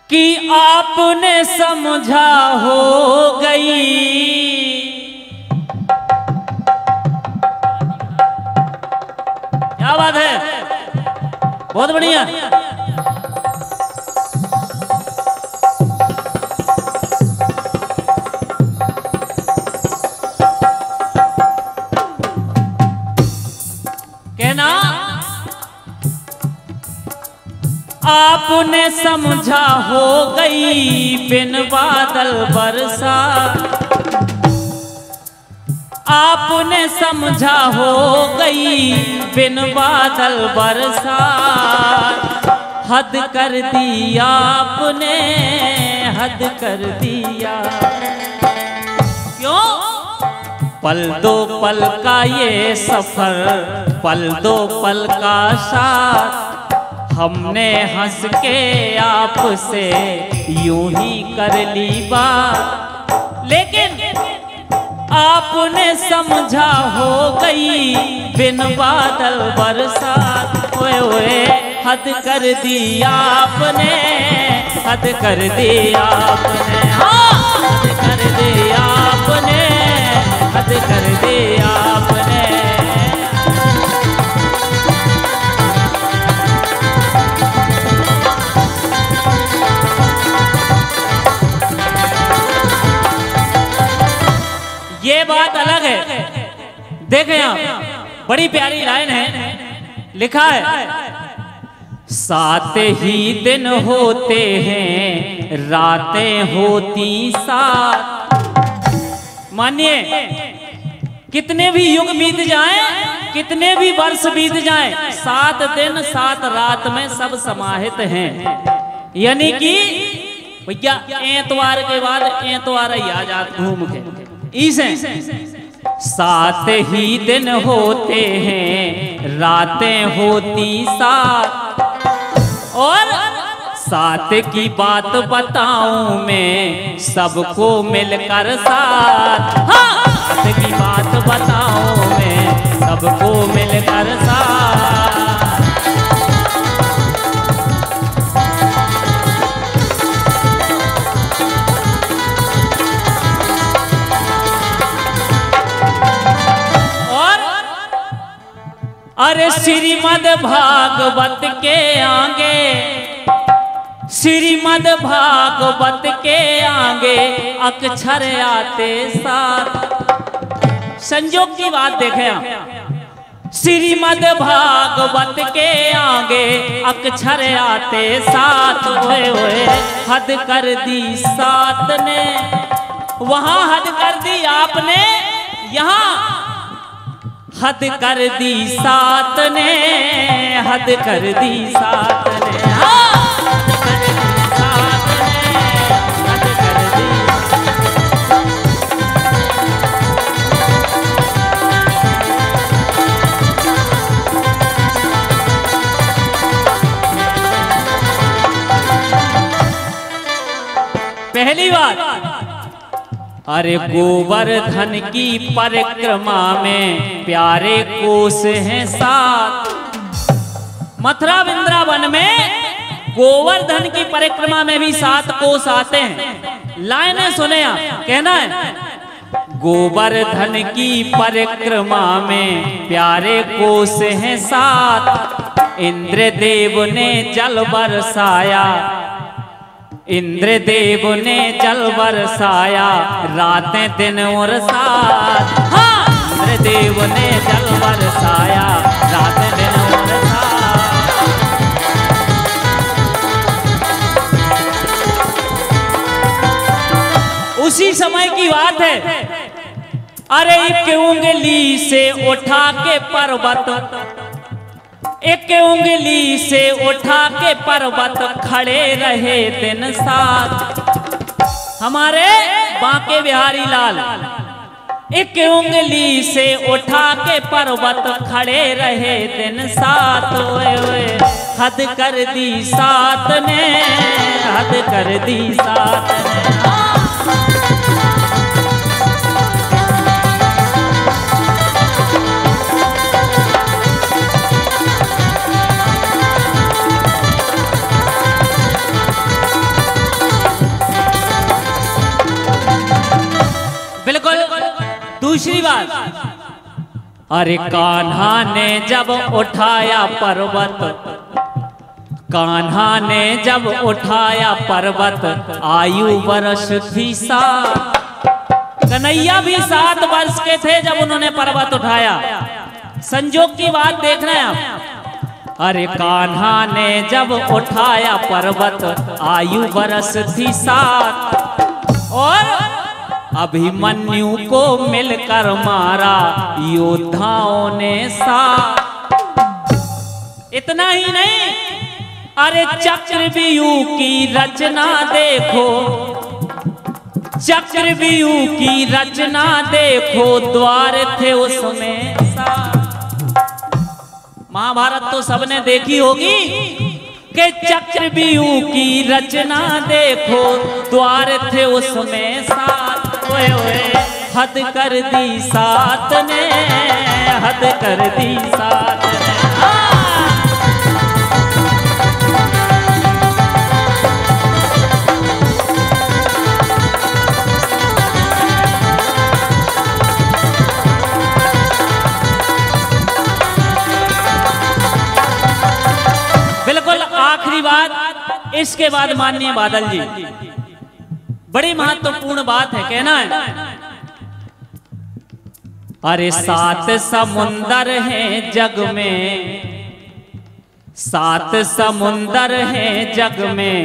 कि आपने समझा हो गई। क्या बात है, बहुत बढ़िया। कहना आपने समझा हो गई बिन बादल बरसा, आपने समझा हो गई बिन बादल बरसा। हद कर दी आपने, हद कर दिया। क्यों? पल दो पल का ये सफर, पल दो पल का साथ, हमने हंस के आपसे यूं ही कर ली बात। लेकिन आपने समझा हो गई बिन बादल बरसात। ओए ओए हद कर दी आपने, हद कर दी आपने, हाँ हद कर दी आपने, हद कर दी आपने। ये बात अलग है। देखें आप, बड़ी प्यारी लाइन है, लिखा है सात ही दिन होते हैं रातें होती सात। मानिए कितने भी युग बीत जाएं, कितने भी वर्ष बीत जाएं, 7 दिन 7 रात में सब समाहित हैं। यानी कि भैया एतवार के बाद एतवार ही आ जात घूम के इसे। 7 ही दिन होते हैं रातें होती सात, और 7 की बात बताऊं मैं सबको मिलकर साथ। हाँ 7 की बात बताऊं मैं सबको मिलकर साथ। अरे श्रीमद् भागवत के आगे, श्रीमद् भागवत के आगे अक्षर आते साथ। संयोग की बात देखें आप, श्रीमद् भागवत के आगे अक्षर आते साथ। ओए ओए हद कर दी सात ने, वहां हद कर दी आपने, यहाँ हद कर दी सात ने, हद कर दी सात ने, हाँ हद कर दी सात ने, हद कर दी। पहली बात, अरे गोवर्धन की परिक्रमा में प्यारे कोस हैं 7। मथुरा वृंदावन में गोवर्धन की परिक्रमा में भी 7 कोस आते हैं। लाइनें सुने आप, कहना है गोवर्धन की परिक्रमा में प्यारे कोस हैं 7। इंद्रदेव ने जल बरसाया, इंद्रदेव ने जल बरसाया रातें दिन और साथ। हाँ इंद्रदेव ने जल बरसाया रातें दिन और साथ। उसी समय की बात है, अरे एक उंगली से उठा के पर्वत, एक उंगली से उठा के पर्वत खड़े रहे दिन 7। हमारे बांके बिहारी लाल एक उंगली से उठा के पर्वत खड़े रहे दिन 7। ओए ओए हद कर दी सात ने, हद कर दी सात ने। दूसरी बात, अरे कान्हा ने जब उठाया पर्वत, कान्हा ने जब उठाया पर्वत, आयु वर्ष थी 7। कन्हैया भी 7 वर्ष के थे जब उन्होंने पर्वत उठाया। संजोग की बात देख रहे हैं आप। अरे कान्हा ने जब उठाया पर्वत, आयु वर्ष थी 7, और अभिमन्यु को मिलकर मारा योद्धाओं ने 7। इतना ही नहीं, अरे चक्रव्यूह की रचना देखो, चक्रव्यूह की रचना देखो, द्वार थे उसमें 7। महाभारत तो सबने देखी होगी कि चक्रव्यूह की रचना देखो, द्वार थे उसमें 7। ओए ओए हद कर दी 7 ने, हद कर दी 7 ने। बिल्कुल आखिरी बात, इसके बाद माननीय बादल जी, बड़ी महत्वपूर्ण बात है, कहना है। अरे 7 समुंदर हैं जग में, 7 समुंदर हैं जग में,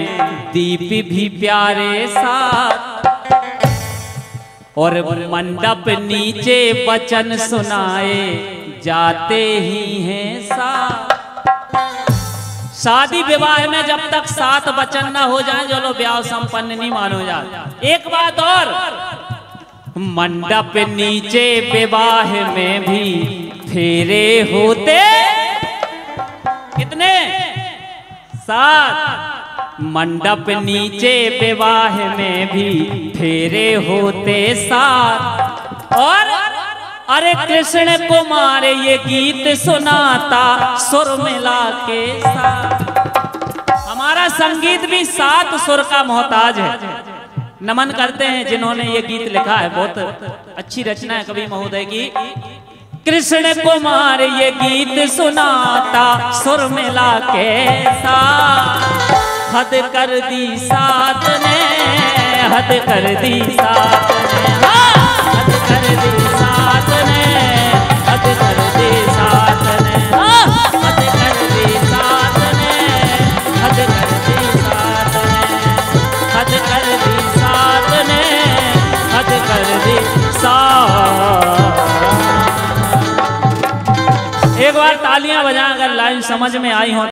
दीप भी प्यारे 7, और मंडप नीचे वचन सुनाए जाते ही हैं 7। शादी विवाह में जब तक 7 वचन न हो जाए, जो लोग ब्याह संपन्न नहीं मानो जाए। एक बात और, मंडप नीचे विवाह में भी फेरे होते कितने? 7। मंडप नीचे विवाह में भी फेरे होते 7, और अरे कृष्ण कुमार ये गीत सुनाता सुर मिला के 7। हमारा संगीत भी 7 सुर का मोहताज है। नमन करते हैं जिन्होंने ये गीत लिखा है, बहुत अच्छी रचना है कवि महोदय की। कृष्ण कुमार ये गीत सुनाता सुर मिला के 7, हद कर दी 7 ने, हद कर दी 7 ने, हद कर दी 7 ने, हद कर दी 7 ने, हद कर दी 7 ने, हद कर दी 7 ने, हद कर दी 7 ने, हद कर दी 7। एक बार तालियां बजा, अगर लाइन समझ में आई हो।